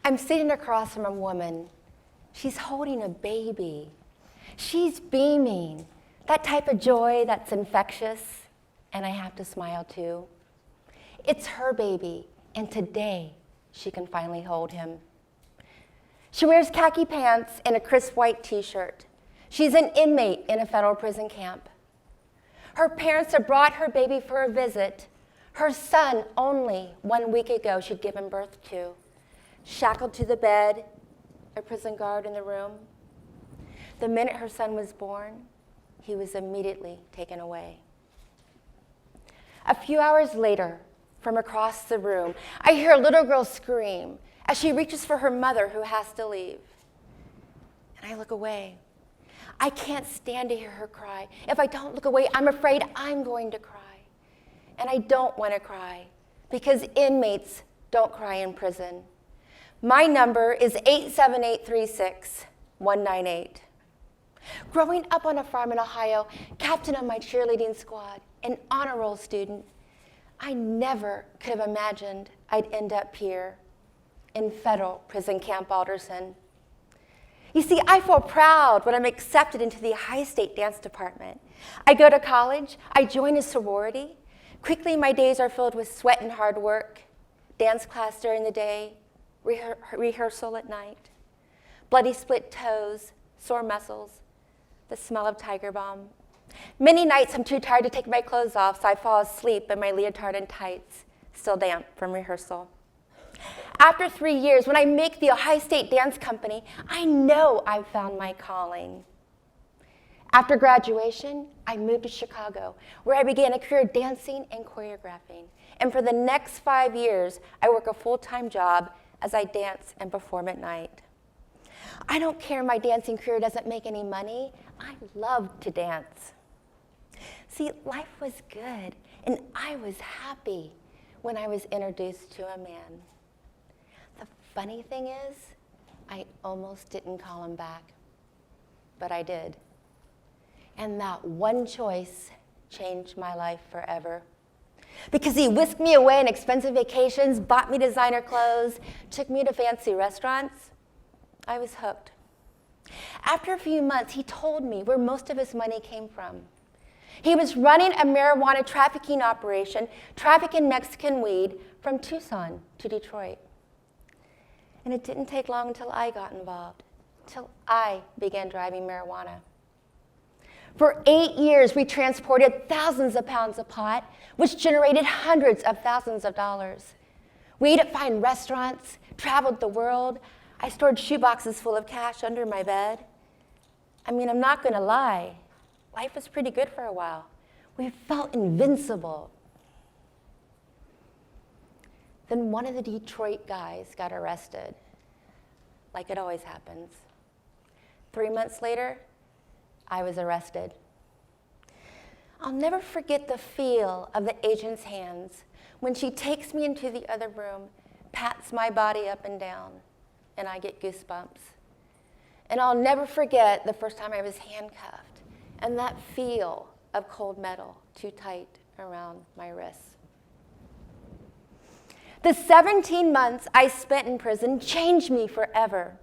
I'm sitting across from a woman. She's holding a baby. She's beaming, that type of joy that's infectious, and I have to smile too. It's her baby, and today she can finally hold him. She wears khaki pants and a crisp white t-shirt. She's an inmate in a federal prison camp. Her parents have brought her baby for a visit. Her son, only 1 week ago, she'd given birth to. Shackled to the bed, a prison guard in the room. The minute her son was born, he was immediately taken away. A few hours later, from across the room, I hear a little girl scream as she reaches for her mother who has to leave. And I look away. I can't stand to hear her cry. If I don't look away, I'm afraid I'm going to cry. And I don't want to cry because inmates don't cry in prison. My number is 878-36-198. Growing up on a farm in Ohio, captain of my cheerleading squad, an honor roll student, I never could have imagined I'd end up here in federal prison camp Alderson. You see, I feel proud when I'm accepted into the Ohio State Dance Department. I go to college, I join a sorority. Quickly, my days are filled with sweat and hard work, dance class during the day, rehearsal at night, bloody split toes, sore muscles, the smell of Tiger Balm. Many nights I'm too tired to take my clothes off, so I fall asleep in my leotard and tights, still damp from rehearsal. After 3 years, when I make the Ohio State Dance Company, I know I've found my calling. After graduation, I moved to Chicago, where I began a career dancing and choreographing. And for the next 5 years, I work a full-time job as I dance and perform at night. I don't care my dancing career doesn't make any money. I love to dance. See, life was good, and I was happy when I was introduced to a man. The funny thing is, I almost didn't call him back, but I did. And that one choice changed my life forever. Because he whisked me away on expensive vacations, bought me designer clothes, took me to fancy restaurants, I was hooked. After a few months, he told me where most of his money came from. He was running a marijuana trafficking operation, trafficking Mexican weed from Tucson to Detroit. And it didn't take long until I got involved, till I began driving marijuana. For 8 years, we transported thousands of pounds of pot, which generated hundreds of thousands of dollars. We ate at fine restaurants, traveled the world. I stored shoeboxes full of cash under my bed. I mean, I'm not going to lie. Life was pretty good for a while. We felt invincible. Then one of the Detroit guys got arrested, like it always happens. 3 months later, I was arrested. I'll never forget the feel of the agent's hands when she takes me into the other room, pats my body up and down, and I get goosebumps. And I'll never forget the first time I was handcuffed and that feel of cold metal too tight around my wrists. The 17 months I spent in prison changed me forever.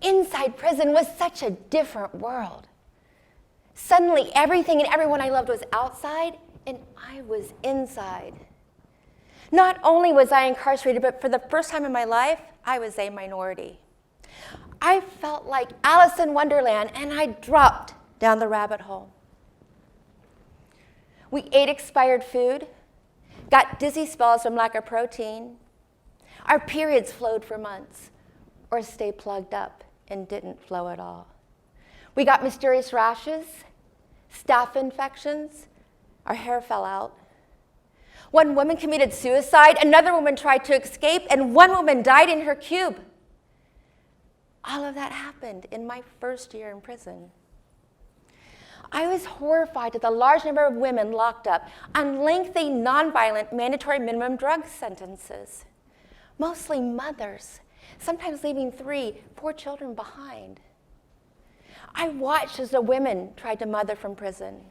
Inside prison was such a different world. Suddenly, everything and everyone I loved was outside, and I was inside. Not only was I incarcerated, but for the first time in my life, I was a minority. I felt like Alice in Wonderland, and I dropped down the rabbit hole. We ate expired food, got dizzy spells from lack of protein. Our periods flowed for months, or stayed plugged up and didn't flow at all. We got mysterious rashes, staph infections, our hair fell out. One woman committed suicide, another woman tried to escape, and one woman died in her cube. All of that happened in my first year in prison. I was horrified at the large number of women locked up on lengthy, nonviolent, mandatory minimum drug sentences. Mostly mothers, sometimes leaving 3, 4 children behind. I watched as the women tried to mother from prison.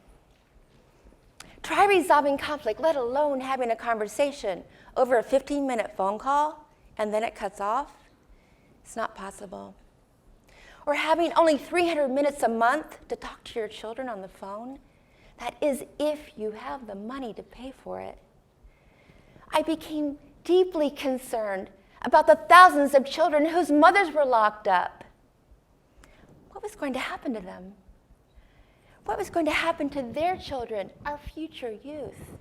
Try resolving conflict, let alone having a conversation over a 15-minute phone call, and then it cuts off. It's not possible. Or having only 300 minutes a month to talk to your children on the phone. That is if you have the money to pay for it. I became deeply concerned about the thousands of children whose mothers were locked up. What was going to happen to them? What was going to happen to their children, our future youth?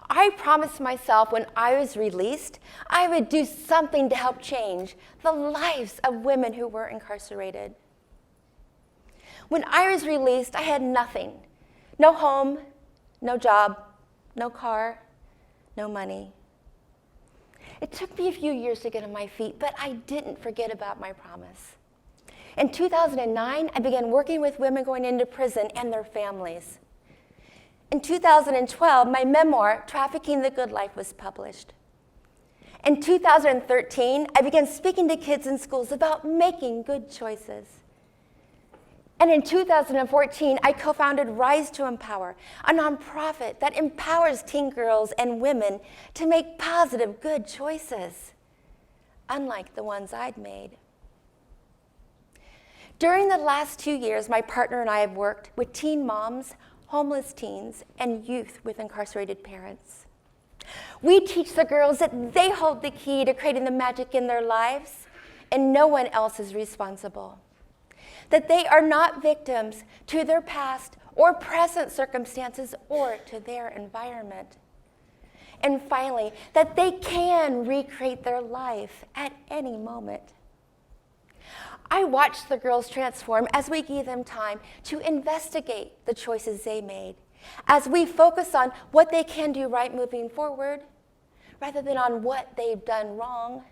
I promised myself when I was released, I would do something to help change the lives of women who were incarcerated. When I was released, I had nothing. No home, no job, no car, no money. It took me a few years to get on my feet, but I didn't forget about my promise. In 2009, I began working with women going into prison and their families. In 2012, my memoir, Trafficking the Good Life, was published. In 2013, I began speaking to kids in schools about making good choices. And in 2014, I co-founded Rise to Empower, a nonprofit that empowers teen girls and women to make positive, good choices, unlike the ones I'd made. During the last 2 years, my partner and I have worked with teen moms, homeless teens, and youth with incarcerated parents. We teach the girls that they hold the key to creating the magic in their lives, and no one else is responsible. That they are not victims to their past or present circumstances or to their environment. And finally, that they can recreate their life at any moment. I watched the girls transform as we gave them time to investigate the choices they made, as we focus on what they can do right moving forward, rather than on what they've done wrong.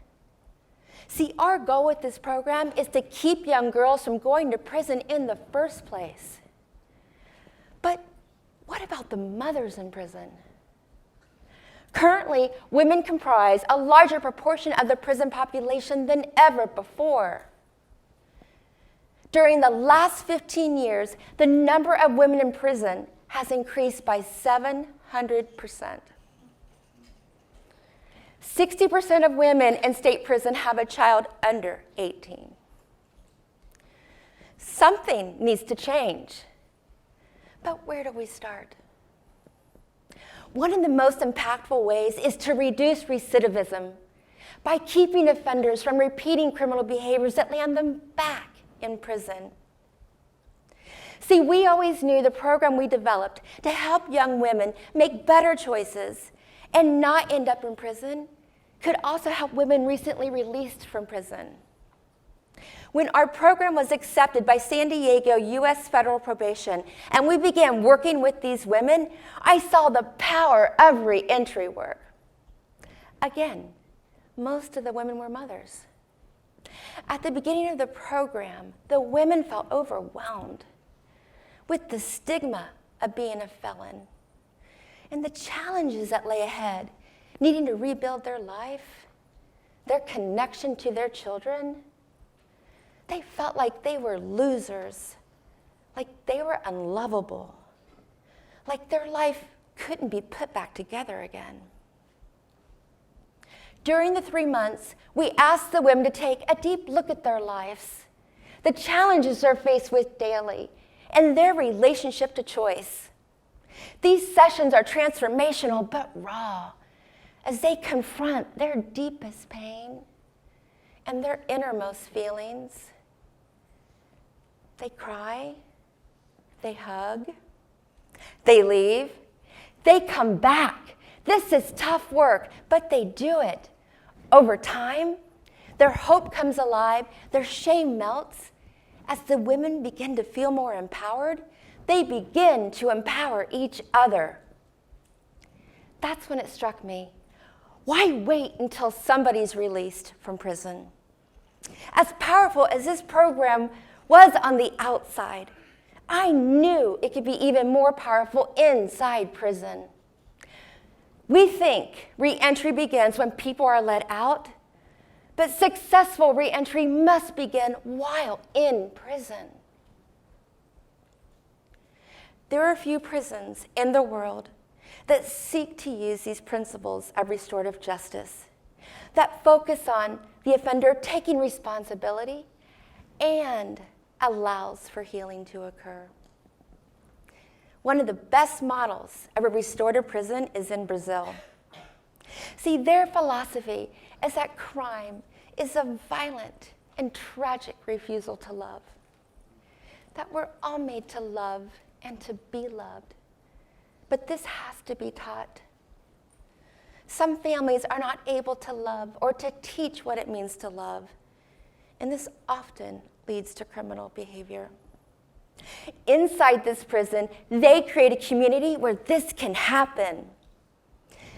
See, our goal with this program is to keep young girls from going to prison in the first place. But what about the mothers in prison? Currently, women comprise a larger proportion of the prison population than ever before. During the last 15 years, the number of women in prison has increased by 700%. 60% of women in state prison have a child under 18. Something needs to change. But where do we start? One of the most impactful ways is to reduce recidivism by keeping offenders from repeating criminal behaviors that land them back in prison. See, we always knew the program we developed to help young women make better choices and not end up in prison could also help women recently released from prison. When our program was accepted by San Diego U.S. Federal Probation and we began working with these women, I saw the power of reentry work. Again, most of the women were mothers. At the beginning of the program, the women felt overwhelmed with the stigma of being a felon and the challenges that lay ahead, needing to rebuild their life, their connection to their children. They felt like they were losers, like they were unlovable, like their life couldn't be put back together again. During the 3 months, we asked the women to take a deep look at their lives, the challenges they're faced with daily, and their relationship to choice. These sessions are transformational but raw as they confront their deepest pain and their innermost feelings. They cry, they hug, they leave, they come back. This is tough work, but they do it. Over time, their hope comes alive, their shame melts. As the women begin to feel more empowered, they begin to empower each other. That's when it struck me. Why wait until somebody's released from prison? As powerful as this program was on the outside, I knew it could be even more powerful inside prison. We think reentry begins when people are let out, but successful reentry must begin while in prison. There are few prisons in the world that seek to use these principles of restorative justice. that focus on the offender taking responsibility and allows for healing to occur. One of the best models of a restorative prison is in Brazil. See, their philosophy is that crime is a violent and tragic refusal to love. That we're all made to love and to be loved. But this has to be taught. Some families are not able to love or to teach what it means to love. And this often leads to criminal behavior. Inside this prison, they create a community where this can happen.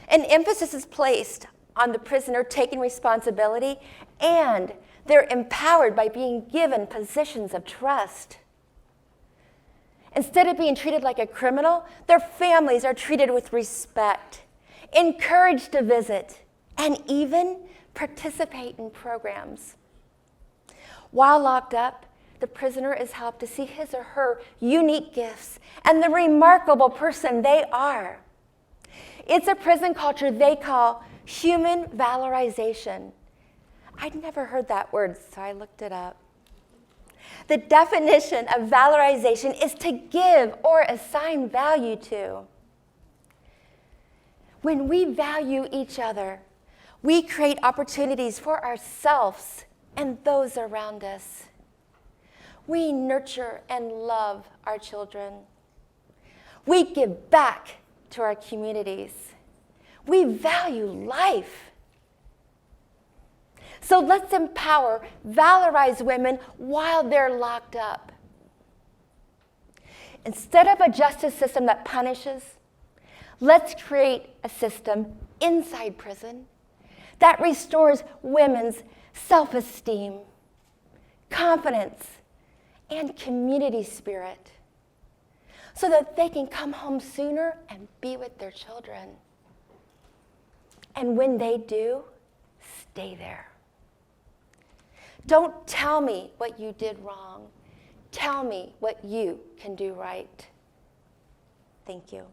An emphasis is placed on the prisoner taking responsibility, and they're empowered by being given positions of trust. Instead of being treated like a criminal, their families are treated with respect, encouraged to visit, and even participate in programs. While locked up, the prisoner is helped to see his or her unique gifts and the remarkable person they are. It's a prison culture they call human valorization. I'd never heard that word, so I looked it up. The definition of valorization is to give or assign value to. When we value each other, we create opportunities for ourselves and those around us. We nurture and love our children. We give back to our communities. We value life. So let's empower, valorize women while they're locked up. Instead of a justice system that punishes, let's create a system inside prison that restores women's self-esteem, confidence, and community spirit so that they can come home sooner and be with their children. And when they do, stay there. Don't tell me what you did wrong. Tell me what you can do right. Thank you.